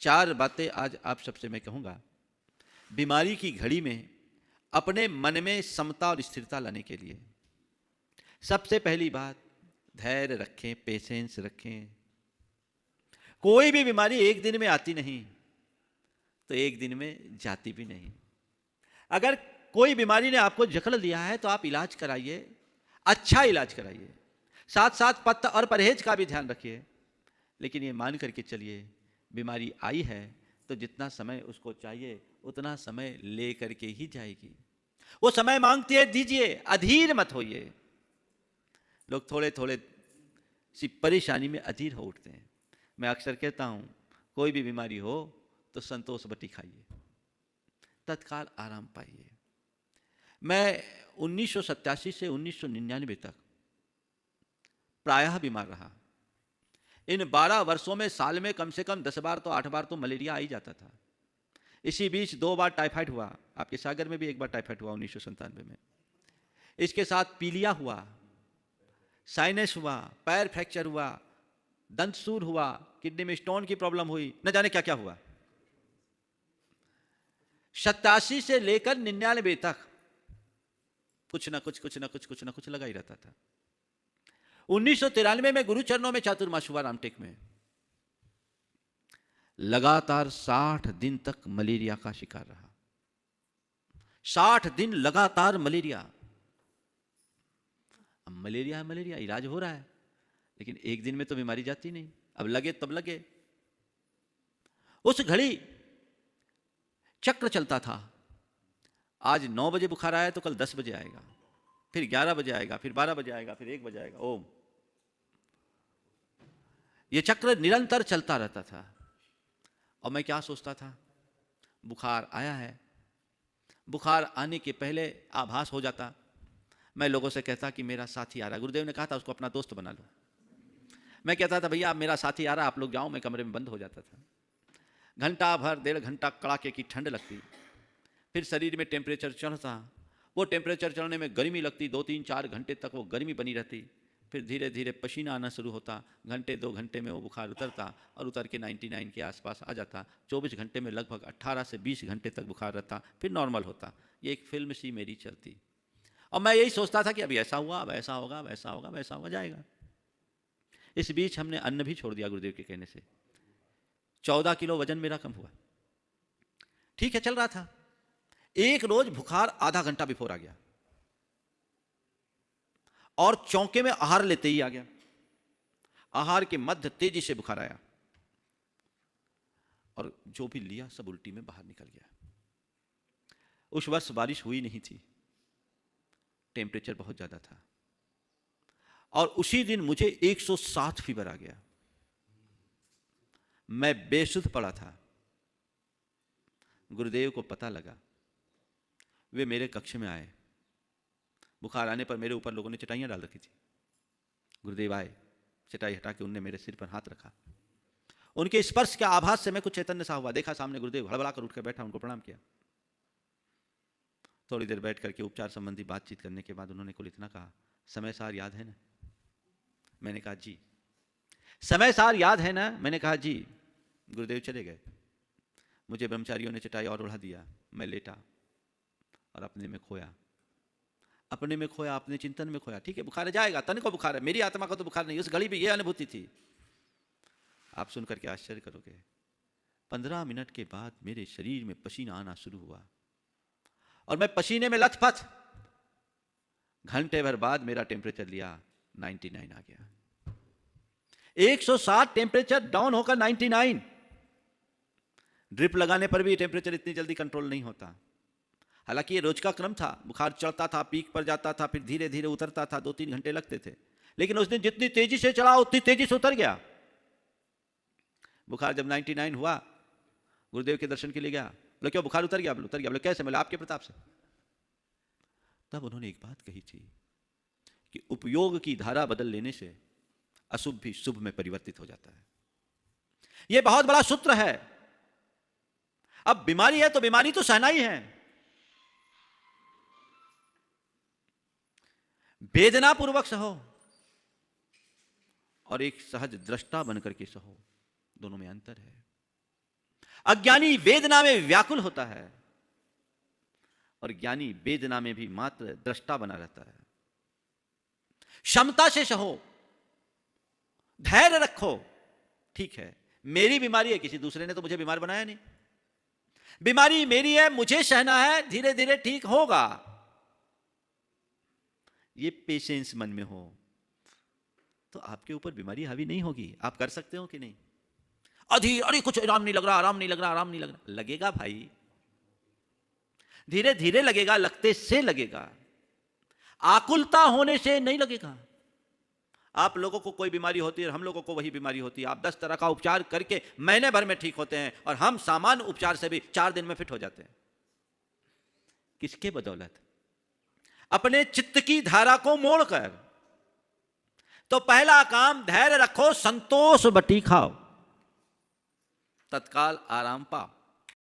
4 बातें आज आप सबसे मैं कहूँगा बीमारी की घड़ी में अपने मन में समता और स्थिरता लाने के लिए। सबसे पहली बात, धैर्य रखें, पेशेंस रखें। कोई भी बीमारी एक दिन में आती नहीं तो एक दिन में जाती भी नहीं। अगर कोई बीमारी ने आपको जकड़ लिया है तो आप इलाज कराइए, अच्छा इलाज कराइए, साथ साथ पथ्य और परहेज का भी ध्यान रखिए। लेकिन ये मान करके चलिए, बीमारी आई है तो जितना समय उसको चाहिए उतना समय ले करके ही जाएगी। वो समय मांगती है, दीजिए, अधीर मत होइए। लोग थोड़े थोड़े सी परेशानी में अधीर हो उठते हैं। मैं अक्सर कहता हूं, कोई भी बीमारी हो तो संतोष बटी खाइए, तत्काल आराम पाइए। मैं 1987 से 1999 तक प्रायः बीमार रहा। इन 12 वर्षों में साल में कम से कम 10 बार तो 8 बार तो मलेरिया आ ही जाता था। इसी बीच 2 बार टाइफाइड हुआ, आपके सागर में भी 1 बार टाइफाइड हुआ 1997 में। इसके साथ पीलिया हुआ, साइनस हुआ, पैर फ्रैक्चर हुआ, दंतसूर हुआ, किडनी में स्टोन की प्रॉब्लम हुई, न जाने क्या क्या हुआ। 87 से लेकर 99 तक कुछ ना कुछ लगा ही रहता था। 1993 में गुरुचरणों में चातुर्मास हुआ रामटेक में। लगातार 60 दिन तक मलेरिया का शिकार रहा। 60 दिन लगातार मलेरिया। अब मलेरिया इलाज हो रहा है, लेकिन एक दिन में तो बीमारी जाती नहीं। अब लगे तब लगे। उस घड़ी चक्र चलता था। आज 9 बजे बुखार आया तो कल 10 बजे आएगा, फिर 11 बजे आएगा, फिर 12 बजे आएगा, फिर 1 बजे आएगा। ओम, यह चक्र निरंतर चलता रहता था। और मैं क्या सोचता था, बुखार आया है, बुखार आने के पहले आभास हो जाता। मैं लोगों से कहता कि मेरा साथी आ रहा है। गुरुदेव ने कहा था उसको अपना दोस्त बना लो। मैं कहता था भैया मेरा साथी आ रहा, आप लोग जाओ। मैं कमरे में बंद हो जाता था। घंटा भर, 1.5 घंटा कड़ाके की ठंड लगती, फिर शरीर में टेम्परेचर चढ़ता। वो टेम्परेचर चढ़ने में गर्मी लगती, 2-3-4 घंटे तक वो गर्मी बनी रहती। फिर धीरे धीरे पसीना आना शुरू होता। घंटे 2 घंटे में वो बुखार उतरता और उतर के 99 के आसपास आ जाता। 24 घंटे में लगभग 18 से 20 घंटे तक बुखार रहता, फिर नॉर्मल होता। ये एक फिल्म सी मेरी चलती। और मैं यही सोचता था कि अभी ऐसा हुआ, अब ऐसा होगा, वैसा होगा, वैसा होगा, जाएगा। इस बीच हमने अन्न भी छोड़ दिया गुरुदेव के कहने से। 14 किलो वजन मेरा कम हुआ। ठीक है, चल रहा था। एक रोज बुखार आधा घंटा बिफोर आ गया और चौके में आहार लेते ही आ गया। आहार के मध्य तेजी से बुखार आया और जो भी लिया सब उल्टी में बाहर निकल गया। उस वर्ष बारिश हुई नहीं थी, टेम्परेचर बहुत ज्यादा था और उसी दिन मुझे 107 फीवर आ गया। मैं बेसुध पड़ा था। गुरुदेव को पता लगा, वे मेरे कक्ष में आए। बुखार आने पर मेरे ऊपर लोगों ने चटाइयां डाल रखी थी। गुरुदेव आए, चटाई हटा के उनने मेरे सिर पर हाथ रखा। उनके स्पर्श के आभास से मैं कुछ चैतन्य सा हुआ। देखा सामने गुरुदेव, हड़बड़ा कर उठ कर बैठा, उनको प्रणाम किया। थोड़ी देर बैठ करके उपचार संबंधी बातचीत करने के बाद उन्होंने कुल इतना कहा, समय सार याद है ना? मैंने कहा जी। समय सार याद है ना? मैंने कहा जी। गुरुदेव चले गए। मुझे ब्रह्मचारियों ने चटाई और ओढ़ा दिया। मैं लेटा और अपने में खोया, अपने में खोया, अपने चिंतन में खोया। ठीक है, बुखार जाएगा, तन को बुखार है, मेरी आत्मा को तो बुखार नहीं। उस घड़ी भी यह अनुभूति थी। आप सुन करके आश्चर्य करोगे, 15 मिनट के बाद मेरे शरीर में पसीना आना शुरू हुआ और मैं पसीने में लथपथ। घंटे भर बाद मेरा टेम्परेचर लिया, 99 आ गया। 160 टेम्परेचर डाउन होकर 99। ड्रिप लगाने पर भी टेम्परेचर इतनी जल्दी कंट्रोल नहीं होता। हालांकि ये रोज का क्रम था। बुखार चढ़ता था, पीक पर जाता था, फिर धीरे धीरे उतरता था, 2-3 घंटे लगते थे। लेकिन उस दिन जितनी तेजी से चढ़ा उतनी तेजी से उतर गया। बुखार जब 99 हुआ, गुरुदेव के दर्शन के लिए गया। बोले क्यों, बुखार उतर गया? उतर गया। बोले कैसे? बोले आपके प्रताप से। तब उन्होंने एक बात कही थी कि उपयोग की धारा बदल लेने से अशुभ भी शुभ में परिवर्तित हो जाता है। यह बहुत बड़ा सूत्र है। अब बीमारी है तो बीमारी तो सहना ही है। वेदना पूर्वक सहो और एक सहज दृष्टा बनकर के सहो, दोनों में अंतर है। अज्ञानी वेदना में व्याकुल होता है और ज्ञानी वेदना में भी मात्र दृष्टा बना रहता है। क्षमता से सहो, धैर्य रखो। ठीक है, मेरी बीमारी है, किसी दूसरे ने तो मुझे बीमार बनाया नहीं। बीमारी मेरी है, मुझे सहना है, धीरे धीरे ठीक होगा। ये पेशेंस मन में हो तो आपके ऊपर बीमारी हावी नहीं होगी। आप कर सकते हो कि नहीं? अरे कुछ आराम नहीं लग रहा, आराम नहीं लग रहा, आराम नहीं लग रहा। लगेगा भाई, धीरे धीरे लगेगा, लगते से लगेगा। आकुलता होने से नहीं लगेगा। आप लोगों को कोई बीमारी होती है और हम लोगों को वही बीमारी होती है। आप 10 तरह का उपचार करके महीने भर में ठीक होते हैं और हम सामान्य उपचार से भी 4 दिन में फिट हो जाते हैं। किसके बदौलत? अपने चित्त की धारा को मोड़कर। तो पहला काम, धैर्य रखो, संतोष बटी खाओ, तत्काल आराम पाओ।